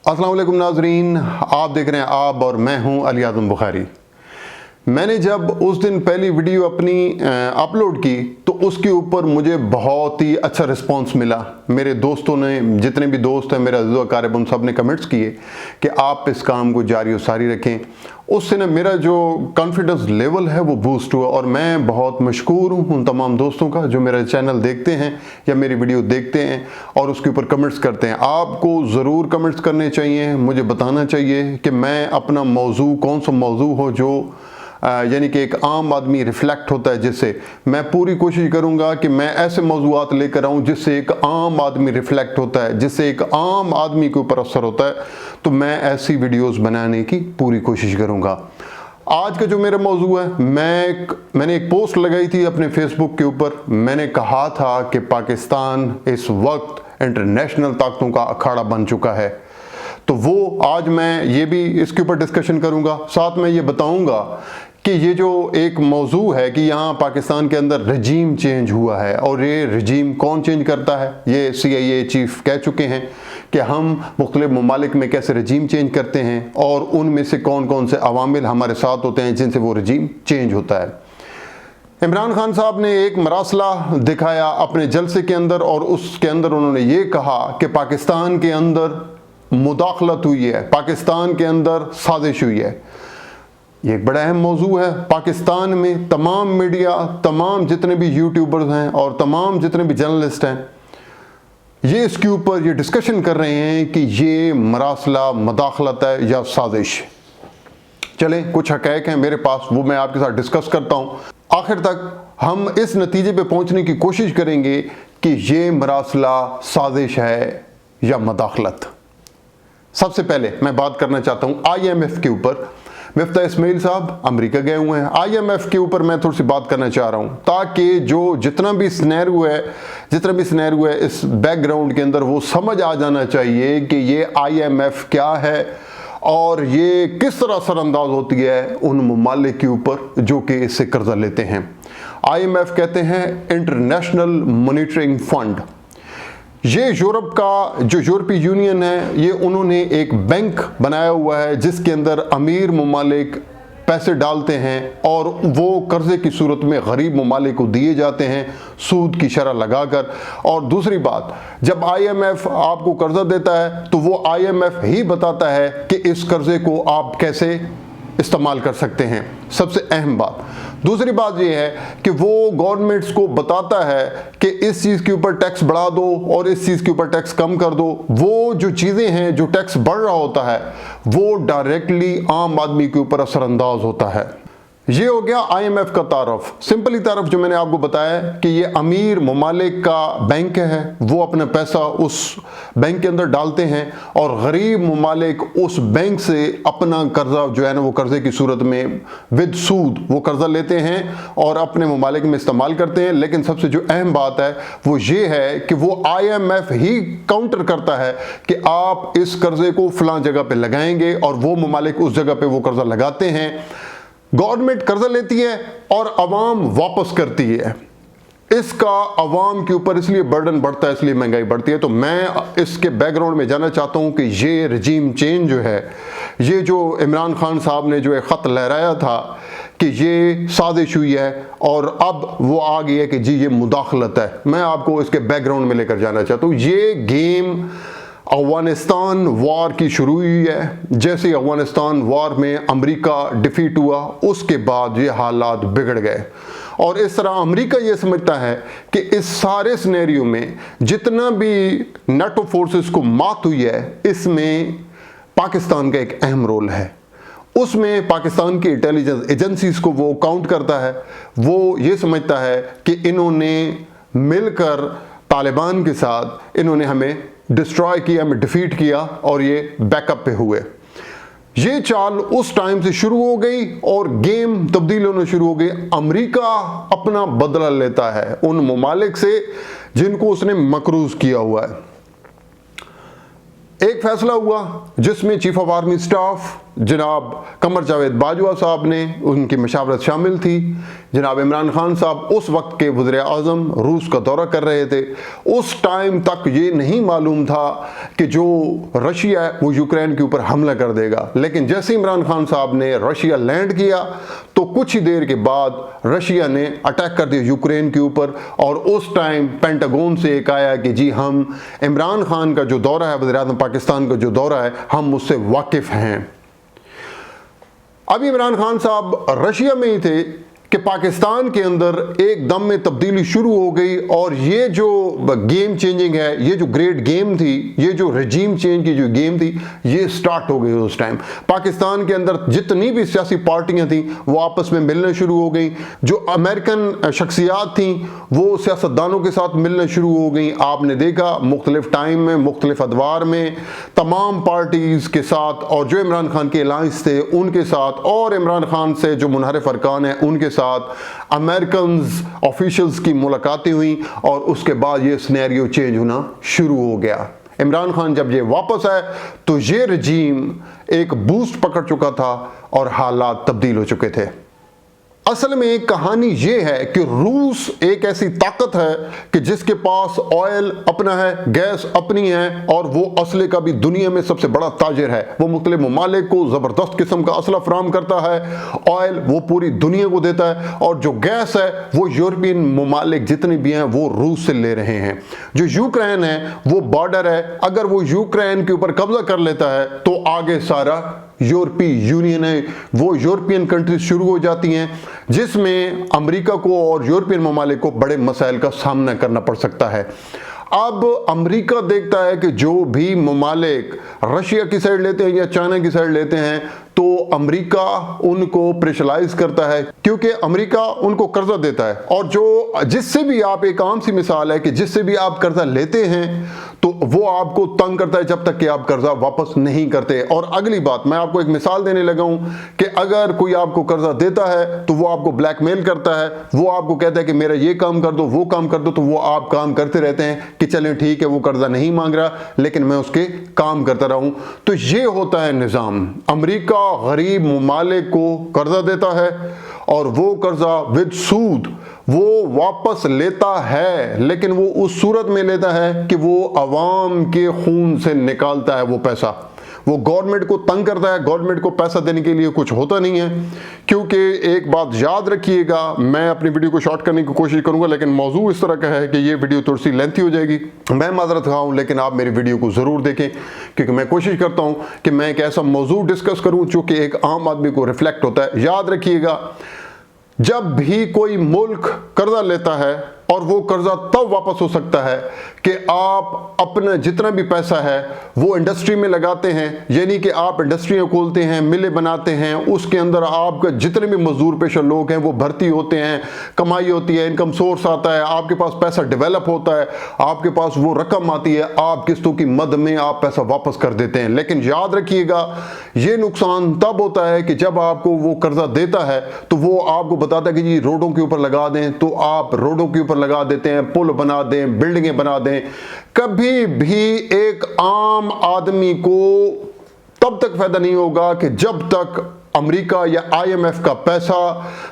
अस्सलाम वालेकुम नाजरीन, आप देख रहे हैं आप और मैं हूं अली आज़म बुखारी। मैंने जब उस दिन पहली वीडियो अपनी अपलोड की तो उसके ऊपर मुझे बहुत ही अच्छा रिस्पांस मिला। मेरे दोस्तों ने, जितने भी दोस्त हैं मेरे अज़ीज़ व अक़ारिब, उन सब ने कमेंट्स किए कि आप इस काम को जारी व सारी रखें। उससे ना मेरा जो कॉन्फिडेंस लेवल है वो बूस्ट हुआ और मैं बहुत मशकूर हूँ उन तमाम दोस्तों का जो मेरा चैनल देखते हैं या मेरी वीडियो देखते हैं और उसके ऊपर कमेंट्स करते हैं। आपको ज़रूर कमेंट्स करने चाहिए, मुझे बताना चाहिए कि मैं अपना मौजू कौन सा मौजू हो जो यानी कि एक आम आदमी रिफ्लेक्ट होता है, जिससे मैं पूरी कोशिश करूंगा कि मैं ऐसे मौजूआत लेकर आऊं जिससे एक आम आदमी रिफ्लेक्ट होता है, जिससे एक आम आदमी के ऊपर असर होता है। तो मैं ऐसी वीडियोस बनाने की पूरी कोशिश करूंगा। आज का जो मेरा मौजू है, मैंने एक पोस्ट लगाई थी अपने फेसबुक के ऊपर। मैंने कहा था कि पाकिस्तान इस वक्त इंटरनेशनल ताकतों का अखाड़ा बन चुका है। तो वो आज मैं ये भी इसके ऊपर डिस्कशन करूंगा। साथ में ये बताऊंगा कि ये जो एक मौजू है कि यहाँ पाकिस्तान के अंदर रजीम चेंज हुआ है और ये रजीम कौन चेंज करता है, ये CIA चीफ कह चुके हैं कि हम मुख्तलिफ ममालिक में कैसे रजीम चेंज करते हैं और उनमें से कौन कौन से अवामिल हमारे साथ होते हैं जिनसे वो रजीम चेंज होता है। इमरान खान साहब ने एक मरासला दिखाया अपने जलसे के अंदर और उसके अंदर उन्होंने ये कहा कि पाकिस्तान के अंदर मुदाखलत हुई है, पाकिस्तान के अंदर साजिश हुई है। ये एक बड़ा अहम मौजू है। पाकिस्तान में तमाम मीडिया, तमाम जितने भी यूट्यूबर्स हैं और तमाम जितने भी जर्नलिस्ट हैं, ये इसके ऊपर ये डिस्कशन कर रहे हैं कि ये मरासला मुदाखलत है या साजिश। चलें, कुछ हक़ाइक़ हैं मेरे पास, वो मैं आपके साथ डिस्कस करता हूँ। आखिर तक हम इस नतीजे पे पहुँचने की कोशिश करेंगे कि ये मरासला साजिश है या मुदाखलत। सबसे पहले मैं बात करना चाहता हूँ IMF के ऊपर। मिफ्ता इस्माइल साहब अमेरिका गए हुए हैं। IMF के ऊपर मैं थोड़ी सी बात करना चाह रहा हूँ ताकि जितना भी सिनेरियो है इस बैकग्राउंड के अंदर वो समझ आ जाना चाहिए कि ये IMF क्या है और ये किस तरह असरअंदाज होती है उन ममालिक के ऊपर जो कि इससे कर्जा लेते हैं। IMF कहते हैं इंटरनेशनल मॉनिटरिंग फंड। ये यूरोप का जो यूरोपीय यूनियन है, ये उन्होंने एक बैंक बनाया हुआ है जिसके अंदर अमीर ममालिक पैसे डालते हैं और वो कर्जे की सूरत में गरीब ममालिक को दिए जाते हैं सूद की शरह लगाकर। और दूसरी बात, जब IMF आपको कर्जा देता है तो वो IMF ही बताता है कि इस कर्जे को आप कैसे इस्तेमाल कर सकते हैं। सबसे अहम बात। दूसरी बात यह है कि वो गवर्नमेंट्स को बताता है कि इस चीज़ के ऊपर टैक्स बढ़ा दो और इस चीज़ के ऊपर टैक्स कम कर दो। वो जो चीज़ें हैं, जो टैक्स बढ़ रहा होता है, वो डायरेक्टली आम आदमी के ऊपर असरअंदाज होता है। ये हो गया IMF का तारफ। सिंपली तारफ जो मैंने आपको बताया कि ये अमीर ममालिक का बैंक है, वो अपना पैसा उस बैंक के अंदर डालते हैं और गरीब ममालिक उस बैंक से अपना कर्जा जो है ना, वो कर्जे की सूरत में विद सूद वो कर्जा लेते हैं और अपने ममालिक में इस्तेमाल करते हैं। लेकिन सबसे जो अहम बात है वो ये है कि वो IMF ही काउंटर करता है कि आप इस कर्जे को फलां जगह पे लगाएंगे और वो ममालिक उस जगह पे वो कर्जा लगाते हैं। गवर्नमेंट कर्जा लेती है और अवाम वापस करती है। इसका अवाम के ऊपर इसलिए बर्डन बढ़ता है, इसलिए महंगाई बढ़ती है। तो मैं इसके बैकग्राउंड में जाना चाहता हूं कि ये रजीम चेंज जो है, ये जो इमरान खान साहब ने जो एक ख़त लहराया था कि ये साजिश हुई है और अब वो आ गई है कि जी ये मुदाखलत है, मैं आपको इसके बैकग्राउंड में लेकर जाना चाहता हूँ। ये गेम अफगानिस्तान वार की शुरू हुई है। जैसे अफगानिस्तान वार में अमेरिका डिफीट हुआ, उसके बाद ये हालात बिगड़ गए और इस तरह अमेरिका ये समझता है कि इस सारे सिनेरियो में जितना भी नेटो फोर्सेस को मात हुई है, इसमें पाकिस्तान का एक अहम रोल है। उसमें पाकिस्तान की इंटेलिजेंस एजेंसीज को वो काउंट करता है। वो ये समझता है कि इन्होंने मिलकर तालिबान के साथ इन्होंने हमें डिस्ट्रॉय किया, हमें डिफीट किया और ये बैकअप पे हुए। ये चाल उस टाइम से शुरू हो गई और गेम तब्दील होना शुरू हो गई। अमेरिका अपना बदला लेता है उन ममालिक से जिनको उसने मकरूज किया हुआ है। एक फैसला हुआ जिसमें चीफ ऑफ आर्मी स्टाफ जनाब कमर जावेद बाजवा साहब ने, उनकी मशावरत शामिल थी। जनाब इमरान खान साहब उस वक्त के वज़ीर आज़म रूस का दौरा कर रहे थे। उस टाइम तक ये नहीं मालूम था कि जो रशिया है वो यूक्रेन के ऊपर हमला कर देगा, लेकिन जैसे इमरान खान साहब ने रशिया लैंड किया तो कुछ ही देर के बाद रशिया ने अटैक कर दिया यूक्रेन के ऊपर। और उस टाइम पेंटागन से एक आया कि जी हम इमरान खान का जो दौरा है, वज़ीर आज़म पाकिस्तान का जो दौरा है, हम उससे वाकिफ़ हैं। अभी इमरान खान साहब रशिया में ही थे कि पाकिस्तान के अंदर एकदम में तब्दीली शुरू हो गई और ये जो गेम चेंजिंग है, ये जो ग्रेट गेम थी, ये जो रजीम चेंज की जो गेम थी, ये स्टार्ट हो गई। उस टाइम पाकिस्तान के अंदर जितनी भी सियासी पार्टियां थी वो आपस में मिलना शुरू हो गई। जो अमेरिकन शख्सियात थी वो सियासतदानों के साथ मिलना शुरू हो गई। आपने देखा मुख्तलिफ टाइम में, मुख्तलिफ अदवार में तमाम पार्टीज़ के साथ और जो इमरान खान के अलायंस थे उनके साथ और इमरान खान से जो मुनहरिफ अरकान हैं उनके साथ अमेरिकन ऑफिशियल्स की मुलाकातें हुई और उसके बाद ये सिनेरियो चेंज होना शुरू हो गया। इमरान खान जब ये वापस आए तो ये रजीम एक बूस्ट पकड़ चुका था और हालात तब्दील हो चुके थे। असल में कहानी ये है कि रूस एक ऐसी ताकत है कि जिसके पास ऑयल अपना है, गैस अपनी है और वो असले का भी दुनिया में सबसे बड़ा ताजिर है। वो मुख्तलिफ ममालिक को ज़बरदस्त किस्म का असला फराम करता है, ऑयल वो पूरी दुनिया को देता है और जो गैस है वो यूरोपियन ममालिक जितने भी हैं वो रूस से ले रहे हैं। जो यूक्रेन है वो बॉर्डर है, अगर वो यूक्रेन के ऊपर कब्जा कर लेता है तो आगे सारा यूरोपीय यूनियन है, वो यूरोपियन कंट्रीज शुरू हो जाती हैं जिसमें अमेरिका को और यूरोपियन ममालिक को बड़े मसाइल का सामना करना पड़ सकता है। अब अमेरिका देखता है कि जो भी ममालिक रशिया की साइड लेते हैं या चाइना की साइड लेते हैं तो अमेरिका उनको प्रेशराइज करता है, क्योंकि अमेरिका उनको कर्जा देता है और जो जिससे भी आप, एक आम सी मिसाल है कि जिससे भी आप कर्जा लेते हैं तो वो आपको तंग करता है जब तक कि आप कर्जा वापस नहीं करते। और अगली बात, मैं आपको एक मिसाल देने लगा हूं कि अगर कोई आपको कर्जा देता है तो वो आपको ब्लैकमेल करता है, वो आपको कहता है कि मेरा ये काम कर दो, वो काम कर दो, तो वो आप काम करते रहते हैं कि चलें ठीक है वो कर्जा नहीं मांग रहा लेकिन मैं उसके काम करता रहूं। तो ये होता है निज़ाम। अमेरिका गरीब ममालिक को कर्जा देता है और वो कर्जा विद सूद वो वापस लेता है, लेकिन वो उस सूरत में लेता है कि वो अवाम के खून से निकालता है वो पैसा। वो गवर्नमेंट को तंग करता है, गवर्नमेंट को पैसा देने के लिए कुछ होता नहीं है। क्योंकि एक बात याद रखिएगा, मैं अपनी वीडियो को शॉर्ट करने की कोशिश करूंगा लेकिन मौजू इस तरह का है कि ये वीडियो थोड़ी सी लेंथी हो जाएगी, मैं माजरत खाऊं, लेकिन आप मेरी वीडियो को ज़रूर देखें क्योंकि मैं कोशिश करता हूं कि मैं एक ऐसा मौजू डिस्कस करूं जो कि एक आम आदमी को रिफ्लेक्ट होता है। याद रखिएगा, जब भी कोई मुल्क कर्जा लेता है और वो कर्जा तब वापस हो सकता है कि आप अपना जितना भी पैसा है वो इंडस्ट्री में लगाते हैं, यानी कि आप इंडस्ट्रियाँ खोलते हैं, मिलें बनाते हैं, उसके अंदर आपका जितने भी मजदूर पेशा लोग हैं वो भर्ती होते हैं, कमाई होती है, इनकम सोर्स आता है, आपके पास पैसा डेवलप होता है, आपके पास वो रकम आती है, आप किस्तों की मद में आप पैसा वापस कर देते हैं। लेकिन याद रखिएगा, ये नुकसान तब होता है कि जब आपको वो कर्जा देता है तो वो आपको बताता है कि जी रोडों के ऊपर लगा दें, तो आप रोडों के ऊपर लगा देते हैं, पुल बना दें, बिल्डिंगें बना दें। कभी भी एक आम आदमी को तब तक फायदा नहीं होगा कि जब तक अमेरिका या IMF का पैसा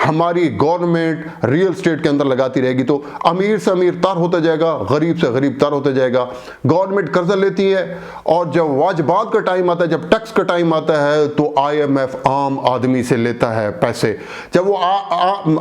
हमारी गवर्नमेंट रियल स्टेट के अंदर लगाती रहेगी। तो अमीर से अमीर तार होता जाएगा, गरीब से गरीब तार होता जाएगा। गवर्नमेंट कर्जा लेती है और जब वाजबात का टाइम आता है, जब टैक्स का टाइम आता है तो IMF आम आदमी से लेता है पैसे। जब वो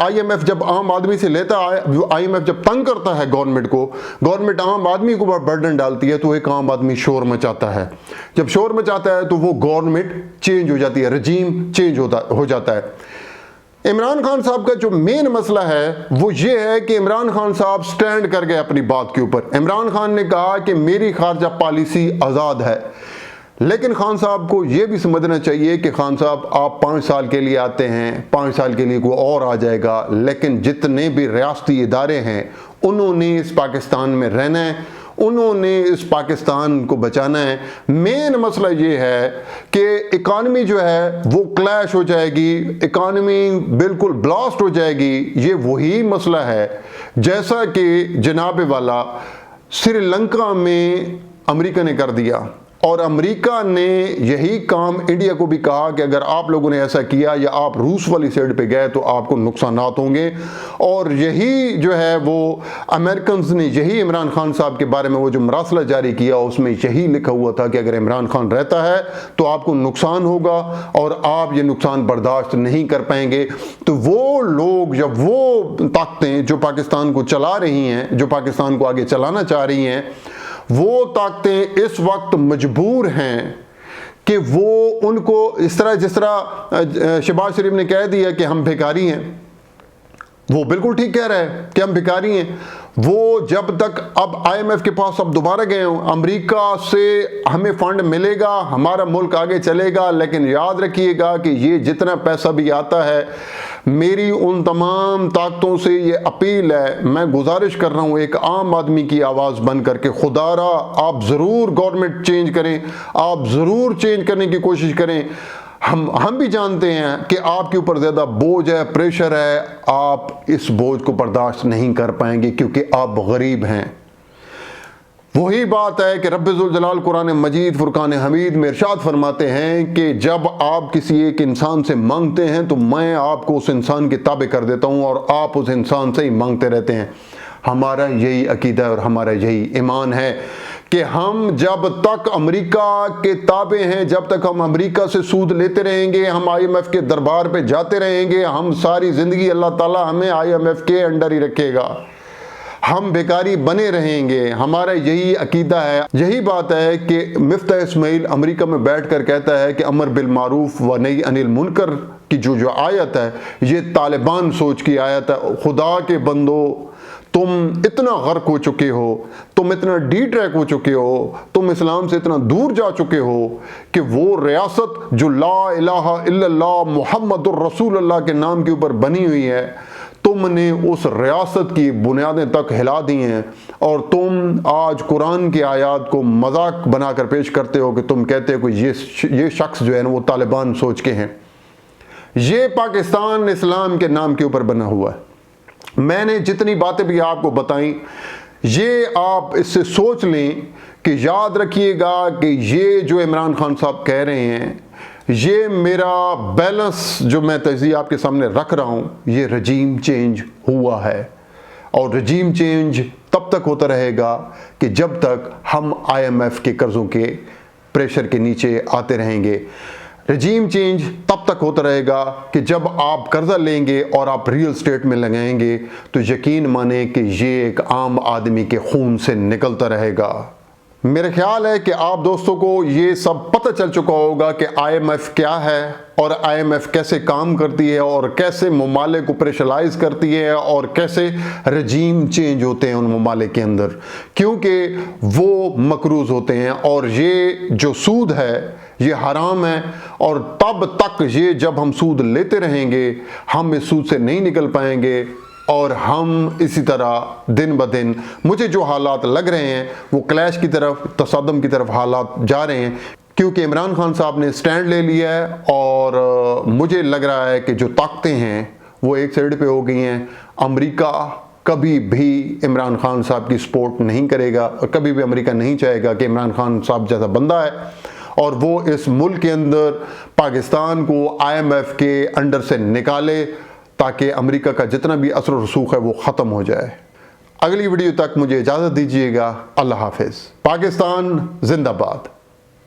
IMF जब आम आदमी से लेता है, IMF जब तंग करता है गवर्नमेंट को, गवर्नमेंट आम आदमी को बर्डन डालती है तो एक आम आदमी शोर मचाता है। जब शोर मचाता है तो वो गवर्नमेंट चेंज हो जाती है, रजीम चेंज हो जाता है। इमरान खान साहब का जो मेन मसला है वो ये है कि इमरान खान साहब स्टैंड कर गए अपनी बात के ऊपर। इमरान खान ने कहा कि मेरी खारजा पॉलिसी आज़ाद है, लेकिन खान साहब को यह भी समझना चाहिए कि खान साहब आप 5 साल के लिए आते हैं, 5 साल के लिए कोई और आ जाएगा, लेकिन जितने भी रियासती इदारे हैं उन्होंने इस पाकिस्तान में रहना है, उन्होंने इस पाकिस्तान को बचाना है। मेन मसला ये है कि इकानमी जो है वो क्लैश हो जाएगी, इकानमी बिल्कुल ब्लास्ट हो जाएगी। ये वही मसला है जैसा कि जनाब वाला श्रीलंका में अमेरिका ने कर दिया और अमेरिका ने यही काम इंडिया को भी कहा कि अगर आप लोगों ने ऐसा किया या आप रूस वाली साइड पे गए तो आपको नुकसानात होंगे। और यही जो है वो अमेरिकन ने यही इमरान खान साहब के बारे में वो जो मरासला जारी किया उसमें यही लिखा हुआ था कि अगर इमरान खान रहता है तो आपको नुकसान होगा और आप ये नुकसान बर्दाश्त नहीं कर पाएंगे। तो वो लोग या वो ताकतें जो पाकिस्तान को चला रही हैं, जो पाकिस्तान को आगे चलाना चाह रही हैं, वो ताकतें इस वक्त मजबूर हैं कि वो उनको इस तरह जिस तरह शहबाज शरीफ ने कह दिया कि हम भिखारी हैं, वो बिल्कुल ठीक कह रहा है कि हम भिखारी हैं। वो जब तक अब IMF के पास अब दोबारा गए हों, अमेरिका से हमें फंड मिलेगा, हमारा मुल्क आगे चलेगा, लेकिन याद रखिएगा कि ये जितना पैसा भी आता है, मेरी उन तमाम ताकतों से ये अपील है, मैं गुजारिश कर रहा हूँ एक आम आदमी की आवाज़ बन करके, खुदारा आप ज़रूर गवर्नमेंट चेंज करें, आप ज़रूर चेंज करने की कोशिश करें। हम भी जानते हैं कि आपके ऊपर ज़्यादा बोझ है, प्रेशर है, आप इस बोझ को बर्दाश्त नहीं कर पाएंगे क्योंकि आप गरीब हैं। वही बात है कि रब्बुल जलाल कुरान मजीद फुरकान हमीद में इरशाद फरमाते हैं कि जब आप किसी एक इंसान से मांगते हैं तो मैं आपको उस इंसान के ताबे कर देता हूँ और आप उस इंसान से ही मांगते रहते हैं। हमारा यही अकीदा और हमारा यही ईमान है कि हम जब तक अमेरिका के ताबे हैं, जब तक हम अमेरिका से सूद लेते रहेंगे, हम IMF के दरबार पे जाते रहेंगे, हम सारी ज़िंदगी अल्लाह ताला हमें IMF के अंडर ही रखेगा, हम बेकारी बने रहेंगे। हमारा यही अकीदा है। यही बात है कि मिफ्ता इस्माइल अमेरिका में बैठ कर कहता है कि अमर बिल मारूफ व नही अनिल मुनकर की जो आयत है ये तालिबान सोच की आयत है। खुदा के बंदो, तुम इतना गर्क हो चुके हो, तुम इतना डिट्रैक हो चुके हो, तुम इस्लाम से इतना दूर जा चुके हो कि वो रियासत जो ला इलाहा इल्लल्लाह मुहम्मदुर रसूलुल्लाह के नाम के ऊपर बनी हुई है, तुमने उस रियासत की बुनियादें तक हिला दी हैं और तुम आज कुरान की आयत को मजाक बनाकर पेश करते हो कि तुम कहते हो कि ये शख्स जो है ना वो तालिबान सोच के हैं। ये पाकिस्तान इस्लाम के नाम के ऊपर बना हुआ है। मैंने जितनी बातें भी आपको बताई, ये आप इससे सोच लें कि याद रखिएगा कि ये जो इमरान खान साहब कह रहे हैं, ये मेरा बैलेंस जो मैं तज़िया आपके सामने रख रहा हूँ, ये रजीम चेंज हुआ है और रजीम चेंज तब तक होता रहेगा कि जब तक हम IMF के कर्ज़ों के प्रेशर के नीचे आते रहेंगे। रजीम चेंज तब तक होता रहेगा कि जब आप कर्जा लेंगे और आप रियल स्टेट में लगाएंगे तो यकीन माने कि ये एक आम आदमी के खून से निकलता रहेगा। मेरा ख्याल है कि आप दोस्तों को ये सब पता चल चुका होगा कि IMF क्या है और IMF कैसे काम करती है और कैसे ममालिक को प्रेशराइज करती है और कैसे रजीम चेंज होते हैं उन ममालिक के अंदर, क्योंकि वो मकरूज होते हैं और ये जो सूद है ये हराम है। और तब तक ये जब हम सूद लेते रहेंगे हम इस सूद से नहीं निकल पाएंगे और हम इसी तरह दिन ब दिन, मुझे जो हालात लग रहे हैं वो क्लैश की तरफ, तसादम की तरफ हालात जा रहे हैं, क्योंकि इमरान खान साहब ने स्टैंड ले लिया है और मुझे लग रहा है कि जो ताकतें हैं वो एक साइड पे हो गई हैं। अमेरिका कभी भी इमरान खान साहब की सपोर्ट नहीं करेगा और कभी भी अमेरिका नहीं चाहेगा कि इमरान खान साहब जैसा बंदा है और वो इस मुल्क के अंदर पाकिस्तान को IMF के अंडर से निकाले ताकि अमेरिका का जितना भी असर और रसूख है वो ख़त्म हो जाए। अगली वीडियो तक मुझे इजाज़त दीजिएगा। अल्लाह हाफिज़। पाकिस्तान जिंदाबाद।